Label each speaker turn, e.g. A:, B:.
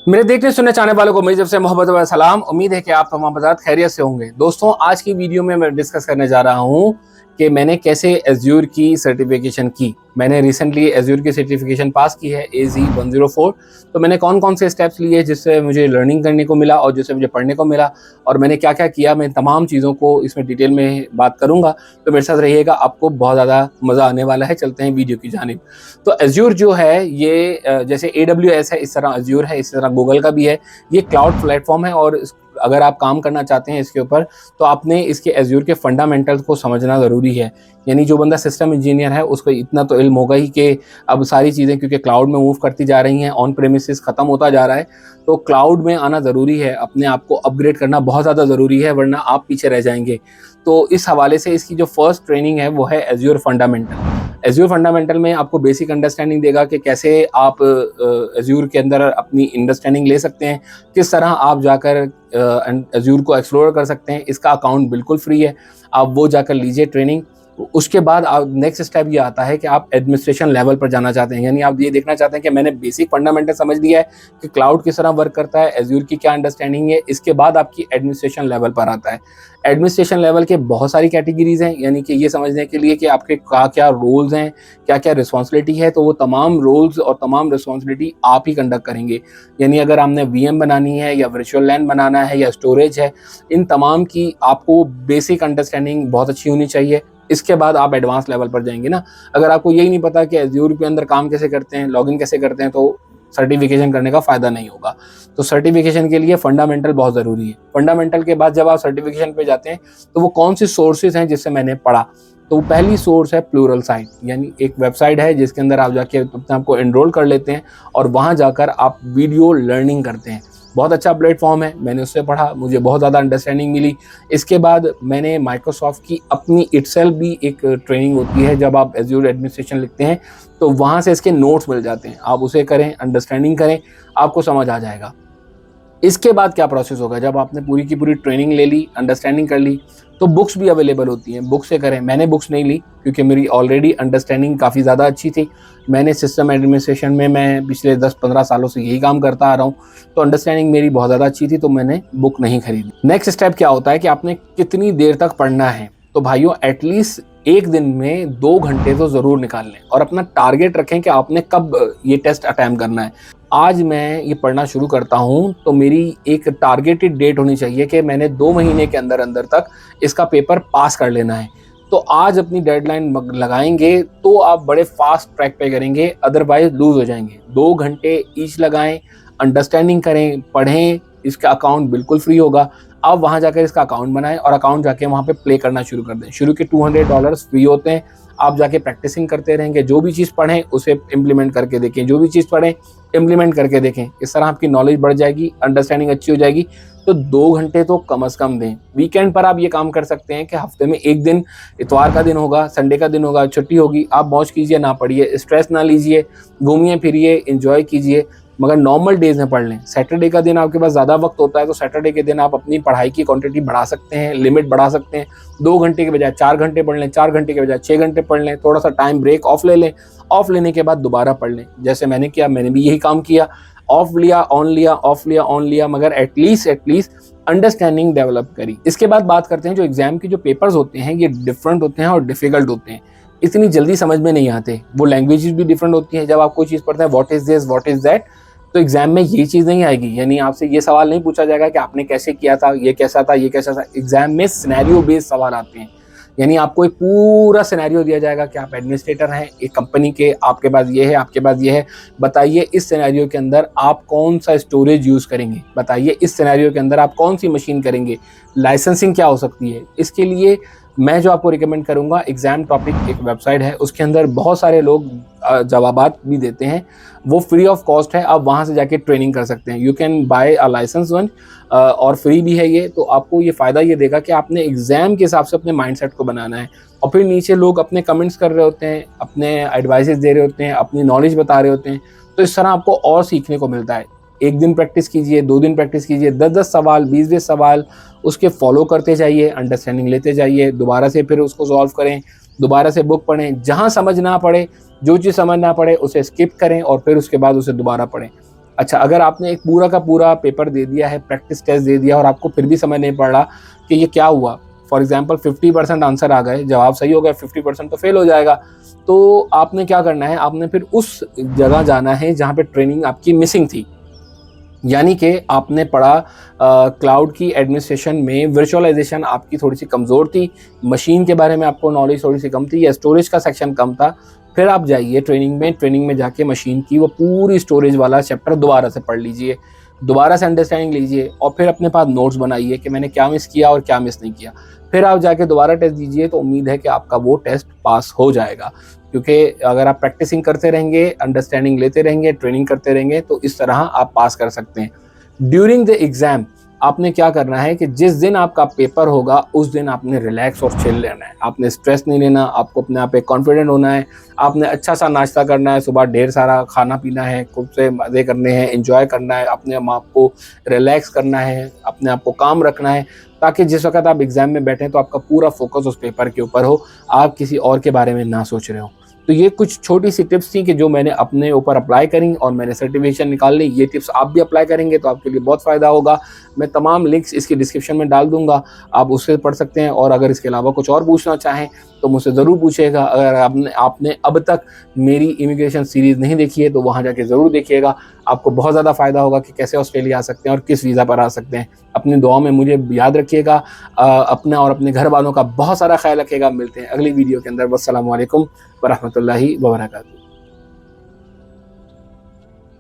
A: मेरे देखने सुनने चाहने वालों को मेरी तरफ से मोहब्बत व सलाम। उम्मीद है कि आप तमाम बज़ात खैरियत से होंगे। दोस्तों, आज की वीडियो में मैं डिस्कस करने जा रहा हूँ कि मैंने कैसे एज़्योर की सर्टिफिकेशन की। मैंने रिसेंटली एज़्योर की सर्टिफिकेशन पास की है AZ104। तो मैंने कौन-कौन से स्टेप्स लिए जिससे मुझे लर्निंग करने को मिला और जिससे मुझे पढ़ने को मिला और मैंने क्या-क्या किया, मैं तमाम चीज़ों को इसमें डिटेल में बात करूँगा। तो मेरे साथ रहिएगा, आपको बहुत ज़्यादा मज़ा आने वाला है। चलते हैं वीडियो की जानिब। तो एज़्योर जो है ये जैसे AWS है, इस तरह एज़्योर है, इसी तरह गूगल का भी है। ये क्लाउड प्लेटफ़ॉर्म है और अगर आप काम करना चाहते हैं इसके ऊपर, तो आपने इसके एज़्योर के फंडामेंटल्स को समझना ज़रूरी है। यानी जो बंदा सिस्टम इंजीनियर है उसको इतना तो इल्म होगा ही कि अब सारी चीज़ें क्योंकि क्लाउड में मूव करती जा रही हैं, ऑन प्रेमिसेस ख़त्म होता जा रहा है, तो क्लाउड में आना ज़रूरी है। अपने आप को अपग्रेड करना बहुत ज़्यादा ज़रूरी है, वरना आप पीछे रह जाएँगे। तो इस हवाले से इसकी जो फर्स्ट ट्रेनिंग है वो है एज़्योर फंडामेंटल। एज़्योर फंडामेंटल में आपको बेसिक अंडरस्टैंडिंग देगा कि कैसे आप एज़्योर के अंदर अपनी अंडरस्टैंडिंग ले सकते हैं, किस तरह आप जाकर एज़्योर को एक्सप्लोर कर सकते हैं। इसका अकाउंट बिल्कुल फ्री है, आप वो जाकर लीजिए ट्रेनिंग। उसके बाद आप नेक्स्ट स्टेप ये आता है कि आप एडमिनिस्ट्रेशन लेवल पर जाना चाहते हैं, यानी आप ये देखना चाहते हैं कि मैंने बेसिक फंडामेंटल समझ लिया है कि क्लाउड किस तरह वर्क करता है, एज़्योर की क्या अंडरस्टैंडिंग है। इसके बाद आपकी एडमिनिस्ट्रेशन लेवल पर आता है। एडमिनिस्ट्रेशन लेवल के बहुत सारी कैटेगरीज़ हैं, यानी कि ये समझने के लिए कि आपके क्या-क्या रोल्स हैं, क्या-क्या रिस्पॉन्सिबिलिटी है, तो वो तमाम रोल्स और तमाम रिस्पॉन्सिबिलिटी आप ही कंडक्ट करेंगे। यानी अगर आपने वीएम बनानी है या वर्चुअल लैन बनाना है या स्टोरेज है, इन तमाम की आपको बेसिक अंडरस्टैंडिंग बहुत अच्छी होनी चाहिए। इसके बाद आप एडवांस लेवल पर जाएँगे ना। अगर आपको यही नहीं पता कि एज़्योर के अंदर काम कैसे करते हैं, लॉगिन कैसे करते हैं, तो सर्टिफिकेशन करने का फ़ायदा नहीं होगा। तो सर्टिफिकेशन के लिए फंडामेंटल बहुत ज़रूरी है। फंडामेंटल के बाद जब आप सर्टिफिकेशन पे जाते हैं, तो वो कौन सी सोर्सेज़ हैं जिससे मैंने पढ़ा। तो पहली सोर्स है प्लूरलसाइट, यानी एक वेबसाइट है जिसके अंदर आप जाके अपने आप को एनरोल कर लेते हैं और वहाँ जाकर आप वीडियो लर्निंग करते हैं। बहुत अच्छा प्लेटफ़ॉर्म है, मैंने उससे पढ़ा, मुझे बहुत ज़्यादा अंडरस्टैंडिंग मिली। इसके बाद मैंने माइक्रोसॉफ्ट की अपनी इटसेल्फ भी एक ट्रेनिंग होती है, जब आप एज़्योर एडमिनिस्ट्रेशन लिखते हैं, तो वहाँ से इसके नोट्स मिल जाते हैं। आप उसे करें, अंडरस्टैंडिंग करें, आपको समझ आ जाएगा। इसके बाद क्या प्रोसेस होगा, जब आपने पूरी की पूरी ट्रेनिंग ले ली, अंडरस्टैंडिंग कर ली, तो बुक्स भी अवेलेबल होती हैं, बुक से करें। मैंने बुक्स नहीं ली क्योंकि मेरी ऑलरेडी अंडरस्टैंडिंग काफ़ी ज़्यादा अच्छी थी। मैंने सिस्टम एडमिनिस्ट्रेशन में मैं पिछले 10-15 सालों से यही काम करता आ रहा हूँ, तो अंडरस्टैंडिंग मेरी बहुत ज़्यादा अच्छी थी, तो मैंने बुक नहीं खरीदी। नेक्स्ट स्टेप क्या होता है कि आपने कितनी देर तक पढ़ना है। तो भाइयों, एटलीस्ट एक दिन में 2 घंटे तो ज़रूर निकाल लें और अपना टारगेट रखें कि आपने कब ये टेस्ट अटेम्प्ट करना है। आज मैं ये पढ़ना शुरू करता हूँ, तो मेरी एक टारगेटेड डेट होनी चाहिए कि मैंने 2 महीने के अंदर तक इसका पेपर पास कर लेना है। तो आज अपनी डेडलाइन लगाएँगे तो आप बड़े फास्ट ट्रैक पे करेंगे, अदरवाइज़ लूज़ हो जाएँगे। 2 घंटे ईच लगाएँ, अंडरस्टैंडिंग करें, पढ़ें, इसका अकाउंट बिल्कुल फ्री होगा। आप वहाँ जाकर इसका अकाउंट बनाएँ और अकाउंट जाके वहाँ पे प्ले करना शुरू कर दें। शुरू के $200 फ्री होते हैं, आप जाके प्रैक्टिसिंग करते रहेंगे। जो भी चीज़ पढ़ें उसे इम्प्लीमेंट करके देखें, जो भी चीज़ पढ़ें इम्प्लीमेंट करके देखें। इस तरह आपकी नॉलेज बढ़ जाएगी, अंडरस्टैंडिंग अच्छी हो जाएगी। तो 2 घंटे तो कम से कम दें। वीकेंड पर आप ये काम कर सकते हैं कि हफ्ते में 1 दिन, इतवार का दिन होगा, संडे का दिन होगा, छुट्टी होगी, आप मौज कीजिए, ना पढ़िए, स्ट्रेस ना लीजिए, घूमिए फिरिए, एन्जॉय कीजिए, मगर नॉर्मल डेज़ में पढ़ लें। सैटरडे का दिन आपके पास ज़्यादा वक्त होता है, तो सैटरडे के दिन आप अपनी पढ़ाई की क्वांटिटी बढ़ा सकते हैं, लिमिट बढ़ा सकते हैं। 2 घंटे के बजाय 4 घंटे पढ़ लें, 4 घंटे के बजाय 6 घंटे पढ़ लें, थोड़ा-सा टाइम ब्रेक ऑफ ले लें, ऑफ लेने के बाद दोबारा पढ़ लें। जैसे मैंने किया, मैंने भी यही काम किया, ऑफ लिया, ऑन लिया, ऑफ लिया, ऑन लिया, मगर एटलीस्ट अंडरस्टैंडिंग डेवलप करी। इसके बाद बात करते हैं, जो एग्ज़ाम के जो पेपर्स होते हैं ये डिफरेंट होते हैं और डिफ़िकल्ट होते हैं। इतनी जल्दी समझ में नहीं आते। वो लैंग्वेजेज़ भी डिफरेंट होती हैं। जब आप कोई चीज़ पढ़ते हैं, what is this, what is that, तो एग्ज़ाम में ये चीज़ नहीं आएगी। यानी आपसे ये सवाल नहीं पूछा जाएगा कि आपने कैसे किया था, ये कैसा था, ये कैसा था। एग्ज़ाम में सिनेरियो बेस्ड सवाल आते हैं। यानी आपको एक पूरा सिनेरियो दिया जाएगा कि आप एडमिनिस्ट्रेटर हैं एक कंपनी के, आपके पास ये है, आपके पास ये है। बताइए इस सिनेरियो के अंदर आप कौन-सा स्टोरेज यूज़ करेंगे? बताइए इस सिनेरियो के अंदर आप कौन-सी मशीन करेंगे? लाइसेंसिंग क्या हो सकती है? इसके लिए मैं जो आपको रिकमेंड करूँगा, एग्ज़ाम टॉपिक एक वेबसाइट है, उसके अंदर बहुत सारे लोग जवाबात भी देते हैं। वो फ्री ऑफ कॉस्ट है, आप वहाँ से जाके ट्रेनिंग कर सकते हैं। You can buy a licence one, और फ्री भी है ये। तो आपको ये फ़ायदा ये देगा कि आपने एग्ज़ाम के हिसाब से अपने माइंडसेट को बनाना है। और फिर नीचे लोग अपने कमेंट्स कर रहे होते हैं, अपने एडवाइसेस दे रहे होते हैं, अपनी नॉलेज बता रहे होते हैं। तो इस तरह आपको और सीखने को मिलता है। 1 दिन प्रैक्टिस कीजिए, 2 दिन प्रैक्टिस कीजिए, 10-10 सवाल, 20-20 सवाल उसके फॉलो करते जाइए, अंडरस्टैंडिंग लेते जाइए, दोबारा से फिर उसको सॉल्व करें, दोबारा से बुक पढ़ें। जहाँ समझ ना पड़े, जो चीज़ समझ ना पड़े उसे स्किप करें और फिर उसके बाद उसे दोबारा पढ़ें। अच्छा, अगर आपने एक पूरा का पूरा पेपर दे दिया है, प्रैक्टिस टेस्ट दे दिया और आपको फिर भी समझ नहीं पड़ रहा कि ये क्या हुआ, फॉर एग्जाम्पल 50% आंसर आ गए, जवाब सही हो गया, 50% तो फेल हो जाएगा। तो आपने क्या करना है, आपने फिर उस जगह जाना है जहाँ पे ट्रेनिंग आपकी मिसिंग थी। यानी कि आपने पढ़ा क्लाउड की एडमिनिस्ट्रेशन में वर्चुअलाइजेशन आपकी थोड़ी सी कमज़ोर थी, मशीन के बारे में आपको नॉलेज थोड़ी सी कम थी, या स्टोरेज का सेक्शन कम था। फिर आप जाइए ट्रेनिंग में जाके मशीन की वो पूरी स्टोरेज वाला चैप्टर दोबारा से पढ़ लीजिए, दोबारा से अंडरस्टैंडिंग लीजिए और फिर अपने पास नोट्स बनाइए कि मैंने क्या मिस किया और क्या मिस नहीं किया। फिर आप जाके दोबारा टेस्ट दीजिए, तो उम्मीद है कि आपका वो टेस्ट पास हो जाएगा। क्योंकि अगर आप प्रैक्टिसिंग करते रहेंगे, अंडरस्टैंडिंग लेते रहेंगे, ट्रेनिंग करते रहेंगे, तो इस तरह आप पास कर सकते हैं। ड्यूरिंग द एग्जाम आपने क्या करना है कि जिस दिन आपका पेपर होगा उस दिन आपने रिलैक्स और चिल लेना है, आपने स्ट्रेस नहीं लेना, आपको अपने आप पे कॉन्फिडेंट होना है, आपने अच्छा सा नाश्ता करना है, सुबह ढेर सारा खाना पीना है, खूब से मज़े करने हैं, एंजॉय करना है, अपने आप को रिलैक्स करना है, अपने आप को काम रखना है, ताकि जिस वक्त आप एग्जाम में बैठें तो आपका पूरा फोकस उस पेपर के ऊपर हो, आप किसी और के बारे में ना सोच रहे हो। तो ये कुछ छोटी सी टिप्स थी कि जो मैंने अपने ऊपर अप्लाई करी और मैंने सर्टिफिकेशन निकाल ली। ये टिप्स आप भी अप्लाई करेंगे तो आपके लिए बहुत फ़ायदा होगा। मैं तमाम लिंक्स इसकी डिस्क्रिप्शन में डाल दूँगा, आप उससे पढ़ सकते हैं। और अगर इसके अलावा कुछ और पूछना चाहें तो मुझसे ज़रूर पूछिएगा। अगर आपने अब तक मेरी इमिग्रेशन सीरीज़ नहीं देखी है तो वहाँ जाके ज़रूर देखिएगा। आपको बहुत ज़्यादा फ़ायदा होगा कि कैसे ऑस्ट्रेलिया आ सकते हैं और किस वीज़ा पर आ सकते हैं। अपनी दुआओं में मुझे याद रखिएगा। अपना और अपने घर वालों का बहुत सारा ख्याल रखिएगा। मिलते हैं अगली वीडियो के अंदर। वस्सलामु अलैकुम वरहमतुल्लाहि वबरकातुहू।